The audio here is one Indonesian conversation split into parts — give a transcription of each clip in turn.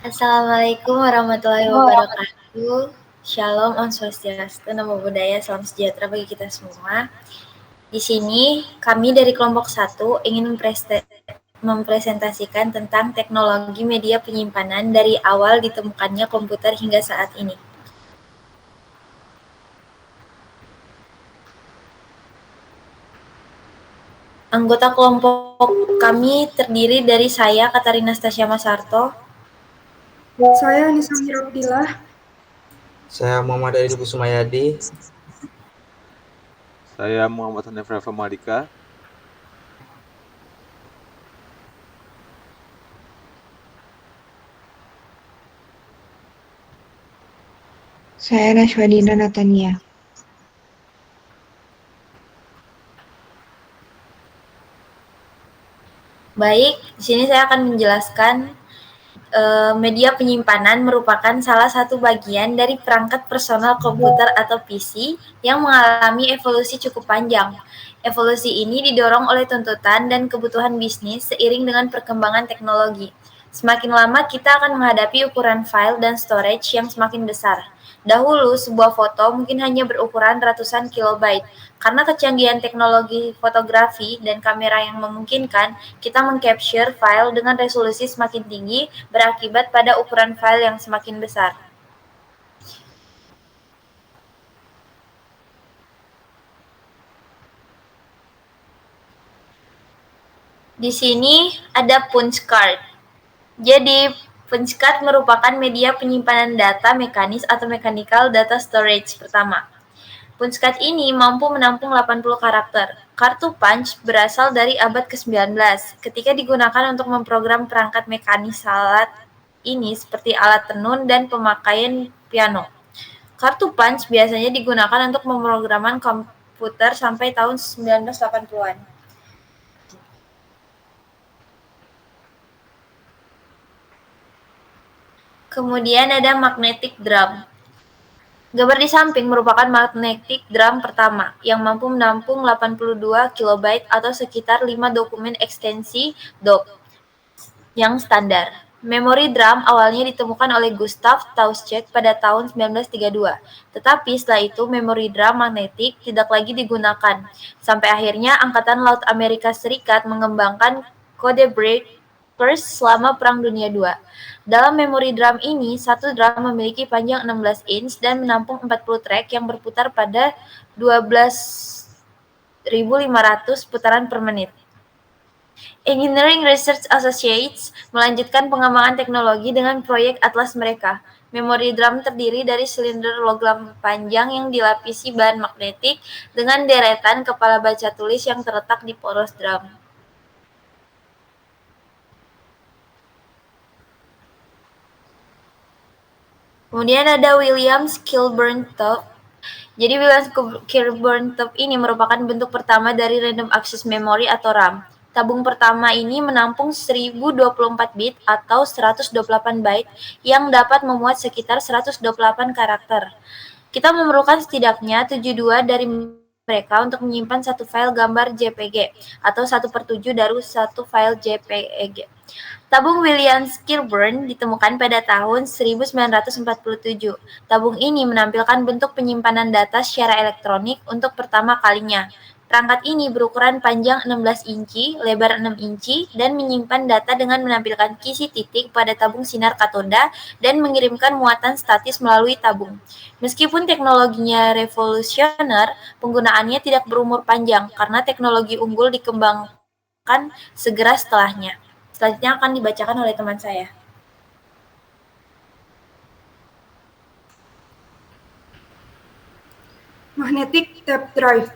Assalamualaikum warahmatullahi wabarakatuh. Shalom, Om Swastiastu, Namo Buddhaya, salam sejahtera bagi kita semua. Di sini kami dari kelompok 1 ingin mempresentasikan tentang teknologi media penyimpanan dari awal ditemukannya komputer hingga saat ini. Anggota kelompok kami terdiri dari saya, Katarina Stasia Masarto. Saya Anissa Mirabdillah. Saya Muhammad Adi Kusumayadi. Saya Muhammad Hanif Rafa Malika. Saya Nashwadina Natania. Baik, di sini saya akan menjelaskan media penyimpanan merupakan salah satu bagian dari perangkat personal komputer atau PC yang mengalami evolusi cukup panjang. Evolusi ini didorong oleh tuntutan dan kebutuhan bisnis seiring dengan perkembangan teknologi. Semakin lama kita akan menghadapi ukuran file dan storage yang semakin besar. Dahulu, sebuah foto mungkin hanya berukuran ratusan kilobyte. Karena kecanggihan teknologi fotografi dan kamera yang memungkinkan, kita mengcapture file dengan resolusi semakin tinggi, berakibat pada ukuran file yang semakin besar. Di sini ada punch card. Jadi, punch card merupakan media penyimpanan data mekanis atau mechanical data storage pertama. Punch card ini mampu menampung 80 karakter. Kartu punch berasal dari abad ke-19 ketika digunakan untuk memprogram perangkat mekanis alat ini seperti alat tenun dan pemakaian piano. Kartu punch biasanya digunakan untuk pemrograman komputer sampai tahun 1980-an. Kemudian ada magnetic drum. Gambar di samping merupakan magnetic drum pertama yang mampu menampung 82 kilobyte atau sekitar 5 dokumen ekstensi DOC yang standar. Memori drum awalnya ditemukan oleh Gustav Tauschek pada tahun 1932, tetapi setelah itu memori drum magnetik tidak lagi digunakan, sampai akhirnya Angkatan Laut Amerika Serikat mengembangkan kode breakers selama Perang Dunia II. Dalam memori drum ini, satu drum memiliki panjang 16 inch dan menampung 40 track yang berputar pada 12.500 putaran per menit. Engineering Research Associates melanjutkan pengembangan teknologi dengan proyek Atlas mereka. Memori drum terdiri dari silinder logam panjang yang dilapisi bahan magnetik dengan deretan kepala baca tulis yang terletak di poros drum. Kemudian ada Williams Kilburn Top. Jadi Williams Kilburn Top ini merupakan bentuk pertama dari Random Access Memory atau RAM. Tabung pertama ini menampung 1024 bit atau 128 byte yang dapat memuat sekitar 128 karakter. Kita memerlukan setidaknya 72 dari mereka untuk menyimpan satu file gambar JPG atau 1/7 dari satu file JPEG. Tabung Williams Kilburn ditemukan pada tahun 1947. Tabung ini menampilkan bentuk penyimpanan data secara elektronik untuk pertama kalinya. Perangkat ini berukuran panjang 16 inci, lebar 6 inci, dan menyimpan data dengan menampilkan kisi titik pada tabung sinar katoda dan mengirimkan muatan statis melalui tabung. Meskipun teknologinya revolusioner, penggunaannya tidak berumur panjang karena teknologi unggul dikembangkan segera setelahnya. Selanjutnya akan dibacakan oleh teman saya. Magnetic tape drive.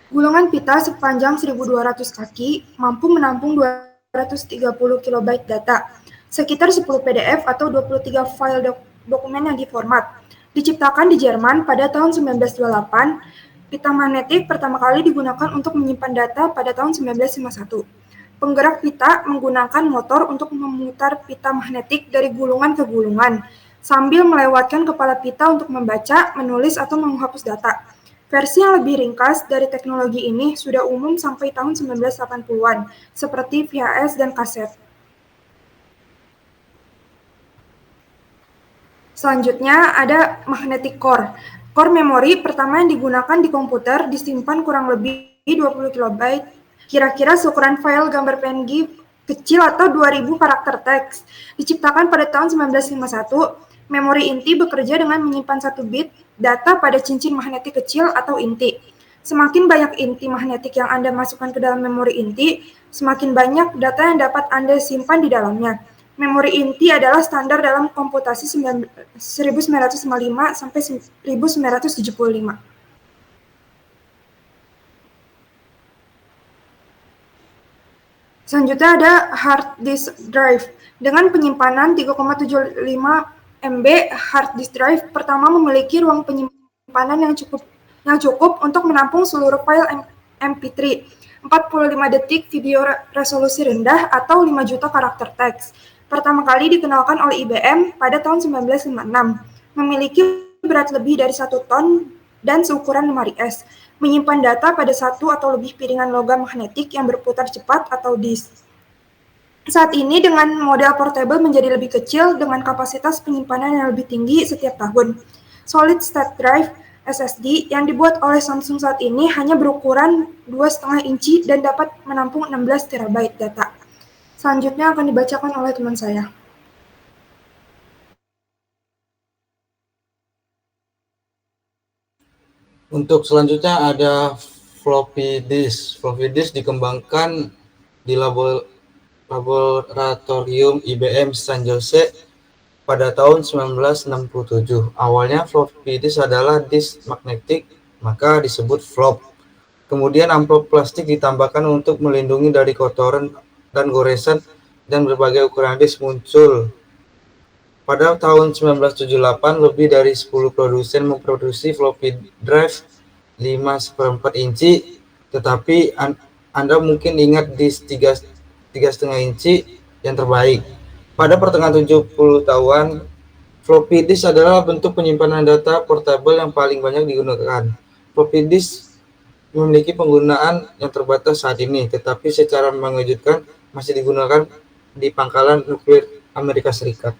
Gulungan pita sepanjang 1.200 kaki mampu menampung 230 kilobyte data, sekitar 10 PDF atau 23 file dokumen yang diformat. Diciptakan di Jerman pada tahun 1928, pita magnetik pertama kali digunakan untuk menyimpan data pada tahun 1951. Penggerak pita menggunakan motor untuk memutar pita magnetik dari gulungan ke gulungan, sambil melewatkan kepala pita untuk membaca, menulis, atau menghapus data. Versi yang lebih ringkas dari teknologi ini sudah umum sampai tahun 1980-an, seperti VHS dan kaset. Selanjutnya ada magnetic core. Core memori pertama yang digunakan di komputer disimpan kurang lebih 20 KB, kira-kira seukuran file gambar PNG kecil atau 2000 karakter teks. Diciptakan pada tahun 1951, memori inti bekerja dengan menyimpan 1 bit data pada cincin magnetik kecil atau inti. Semakin banyak inti magnetik yang Anda masukkan ke dalam memori inti, semakin banyak data yang dapat Anda simpan di dalamnya. Memori inti adalah standar dalam komputasi 1955 sampai 1975. Selanjutnya ada hard disk drive. Dengan penyimpanan 3,75 MB, hard disk drive pertama memiliki ruang penyimpanan yang cukup untuk menampung seluruh file MP3, 45 detik video resolusi rendah atau 5 juta karakter teks. Pertama kali dikenalkan oleh IBM pada tahun 1956. Memiliki berat lebih dari 1 ton dan seukuran lemari es. Menyimpan data pada 1 atau lebih piringan logam magnetik yang berputar cepat atau disk. Saat ini dengan model portable menjadi lebih kecil dengan kapasitas penyimpanan yang lebih tinggi setiap tahun. Solid State Drive SSD yang dibuat oleh Samsung saat ini hanya berukuran 2,5 inci dan dapat menampung 16 TB data. Selanjutnya akan dibacakan oleh teman saya. Untuk selanjutnya ada floppy disk. Floppy disk dikembangkan di laboratorium IBM San Jose pada tahun 1967. Awalnya floppy disk adalah disk magnetik, maka disebut flop. Kemudian amplop plastik ditambahkan untuk melindungi dari kotoran dan goresan, dan berbagai ukuran disk muncul. Pada tahun 1978, lebih dari 10 produsen memproduksi floppy drive 5/4 inci, tetapi Anda mungkin ingat disk 3,5 inci yang terbaik. Pada pertengahan 70-an, floppy disk adalah bentuk penyimpanan data portable yang paling banyak digunakan. Floppy disk memiliki penggunaan yang terbatas saat ini, tetapi secara mengejutkan masih digunakan di pangkalan nuklir Amerika Serikat.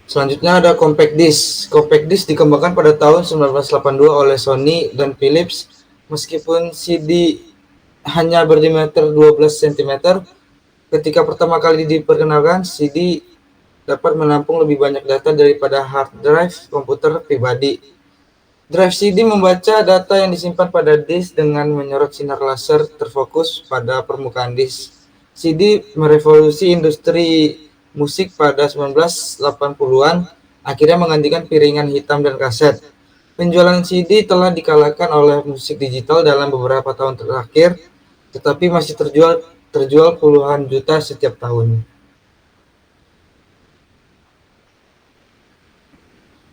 Selanjutnya ada compact disc. Compact disc dikembangkan pada tahun 1982 oleh Sony dan Philips. Meskipun CD hanya berdiameter 12 cm, ketika pertama kali diperkenalkan, CD dapat menampung lebih banyak data daripada hard drive komputer pribadi. Drive CD membaca data yang disimpan pada disk dengan menyorot sinar laser terfokus pada permukaan disk. CD merevolusi industri musik pada 1980-an, akhirnya menggantikan piringan hitam dan kaset. Penjualan CD telah dikalahkan oleh musik digital dalam beberapa tahun terakhir, tetapi masih terjual puluhan juta setiap tahun.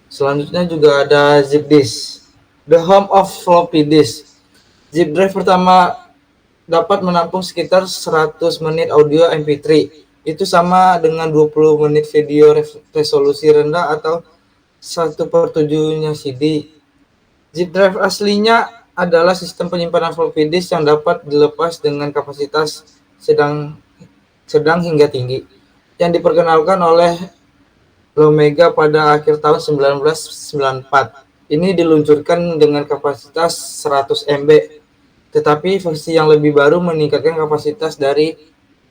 Selanjutnya juga ada zip disk, the home of floppy disk. Zip drive pertama dapat menampung sekitar 100 menit audio MP3. Itu sama dengan 20 menit video resolusi rendah atau 1/7-nya CD. Zip drive aslinya adalah sistem penyimpanan floppy disk yang dapat dilepas dengan kapasitas sedang hingga tinggi, yang diperkenalkan oleh Omega pada akhir tahun 1994. Ini diluncurkan dengan kapasitas 100 MB, tetapi versi yang lebih baru meningkatkan kapasitas dari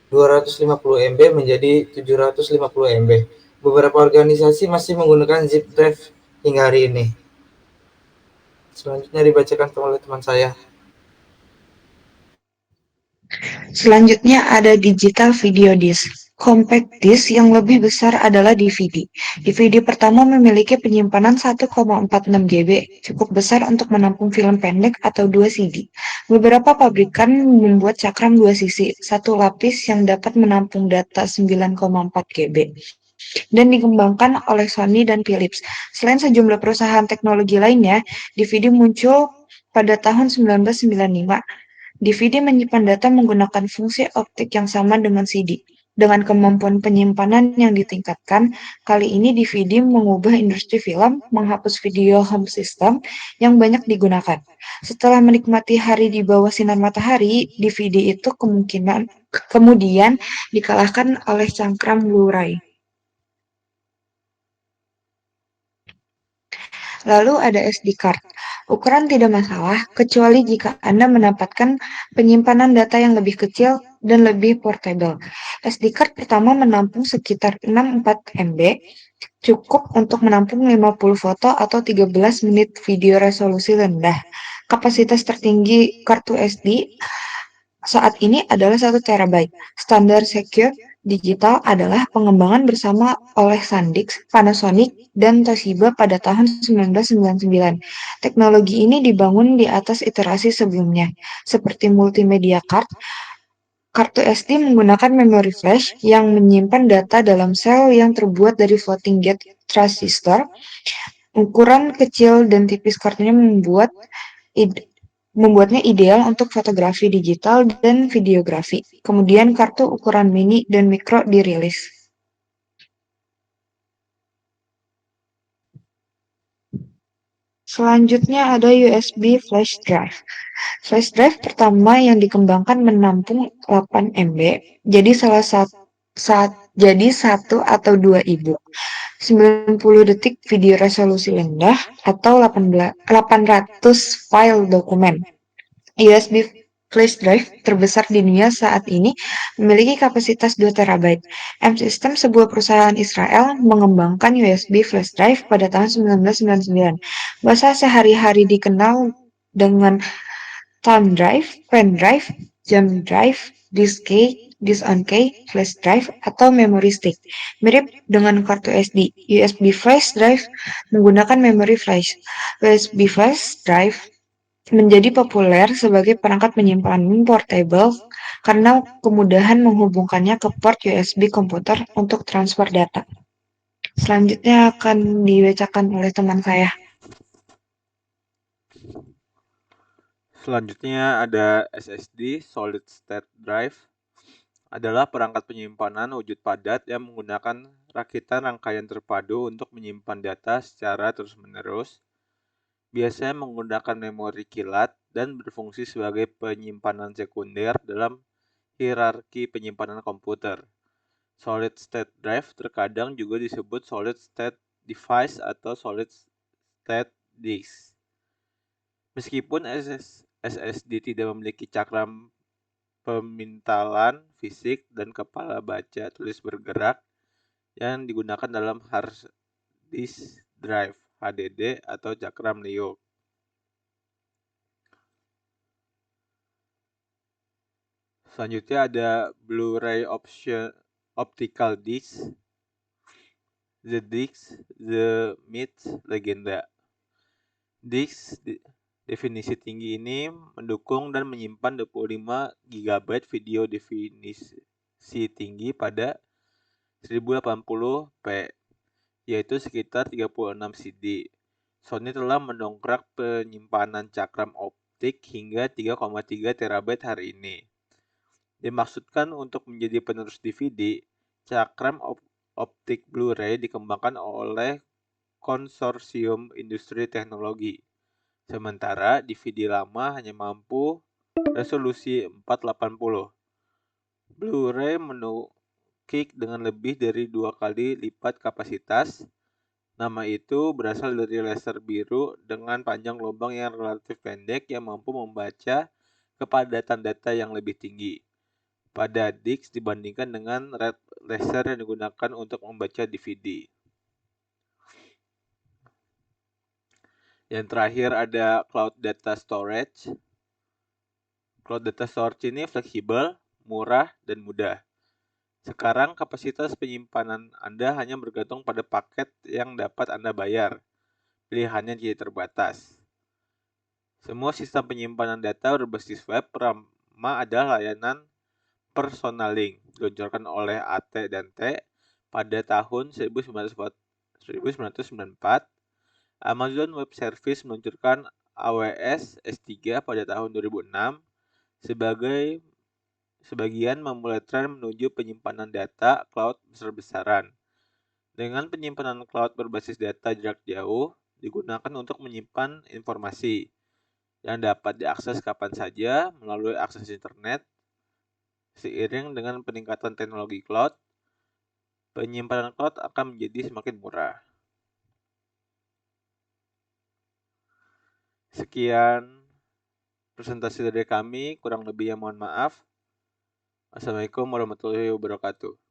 250 MB menjadi 750 MB. Beberapa organisasi masih menggunakan zip drive hingga hari ini. Selanjutnya dibacakan oleh teman saya. Selanjutnya ada digital video disc. Compact disc yang lebih besar adalah DVD. DVD pertama memiliki penyimpanan 1,46 GB, cukup besar untuk menampung film pendek atau 2 CD. Beberapa pabrikan membuat cakram 2 sisi, satu lapis yang dapat menampung data 9,4 GB. Dan dikembangkan oleh Sony dan Philips. Selain sejumlah perusahaan teknologi lainnya, DVD muncul pada tahun 1995. DVD menyimpan data menggunakan fungsi optik yang sama dengan CD. Dengan kemampuan penyimpanan yang ditingkatkan, kali ini DVD mengubah industri film, menghapus video home system yang banyak digunakan. Setelah menikmati hari di bawah sinar matahari, DVD itu kemudian dikalahkan oleh cangkram Blu-ray. Lalu ada SD card. Ukuran tidak masalah, kecuali jika Anda mendapatkan penyimpanan data yang lebih kecil dan lebih portable. SD card pertama menampung sekitar 64 MB, cukup untuk menampung 50 foto atau 13 menit video resolusi rendah. Kapasitas tertinggi kartu SD saat ini adalah 1 terabyte. Standar Secure Digital adalah pengembangan bersama oleh SanDisk, Panasonic, dan Toshiba pada tahun 1999. Teknologi ini dibangun di atas iterasi sebelumnya, seperti multimedia card. Kartu SD menggunakan memori flash yang menyimpan data dalam sel yang terbuat dari floating gate transistor. Ukuran kecil dan tipis kartunya membuatnya ideal untuk fotografi digital dan videografi. Kemudian kartu ukuran mini dan mikro dirilis. Selanjutnya ada USB flash drive. Flash drive pertama yang dikembangkan menampung 8 MB, jadi satu atau dua e-book, 90 detik video resolusi rendah, atau 800 file dokumen. USB flash drive terbesar di dunia saat ini memiliki kapasitas 2 terabyte. M-System, sebuah perusahaan Israel, mengembangkan USB flash drive pada tahun 1999. Bahasa sehari-hari dikenal dengan thumb drive, pen drive, jump drive, disk key, disk on key, flash drive, atau memory stick. Mirip dengan kartu SD, USB flash drive menggunakan memori flash. USB flash drive menjadi populer sebagai perangkat penyimpanan portable karena kemudahan menghubungkannya ke port USB komputer untuk transfer data. Selanjutnya akan dibacakan oleh teman saya. Selanjutnya ada SSD, Solid State Drive, adalah perangkat penyimpanan wujud padat yang menggunakan rakitan rangkaian terpadu untuk menyimpan data secara terus-menerus, biasanya menggunakan memori kilat dan berfungsi sebagai penyimpanan sekunder dalam hierarki penyimpanan komputer. Solid State Drive terkadang juga disebut Solid State Device atau Solid State Disk. Meskipun SSD tidak memiliki cakram pemintalan fisik dan kepala baca tulis bergerak yang digunakan dalam hard disk drive (HDD) atau cakram Leo. Selanjutnya ada Blu-ray Optical Disc, The Disc, The Myth, Legenda. Disc definisi tinggi ini mendukung dan menyimpan 25 GB video definisi tinggi pada 1080p, yaitu sekitar 36 CD. Sony telah mendongkrak penyimpanan cakram optik hingga 3,3 TB hari ini. Dimaksudkan untuk menjadi penerus DVD, cakram optik Blu-ray dikembangkan oleh konsorsium industri teknologi. Sementara DVD lama hanya mampu resolusi 480. Blu-ray menukik dengan lebih dari 2 kali lipat kapasitas. Nama itu berasal dari laser biru dengan panjang lubang yang relatif pendek yang mampu membaca kepadatan data yang lebih tinggi pada disk dibandingkan dengan red laser yang digunakan untuk membaca DVD. Yang terakhir ada Cloud Data Storage. Cloud Data Storage ini fleksibel, murah, dan mudah. Sekarang kapasitas penyimpanan Anda hanya bergantung pada paket yang dapat Anda bayar. Pilihannya tidak terbatas. Semua sistem penyimpanan data berbasis web pertama adalah layanan Personalink, diluncurkan oleh AT dan T pada tahun 1994. Amazon Web Services meluncurkan AWS S3 pada tahun 2006. Sebagian memulai tren menuju penyimpanan data cloud besar-besaran. Dengan penyimpanan cloud berbasis data jarak jauh, digunakan untuk menyimpan informasi yang dapat diakses kapan saja melalui akses internet, Seiring dengan peningkatan teknologi cloud, penyimpanan cloud akan menjadi semakin murah. Sekian presentasi dari kami, kurang lebihnya mohon maaf. Assalamualaikum warahmatullahi wabarakatuh.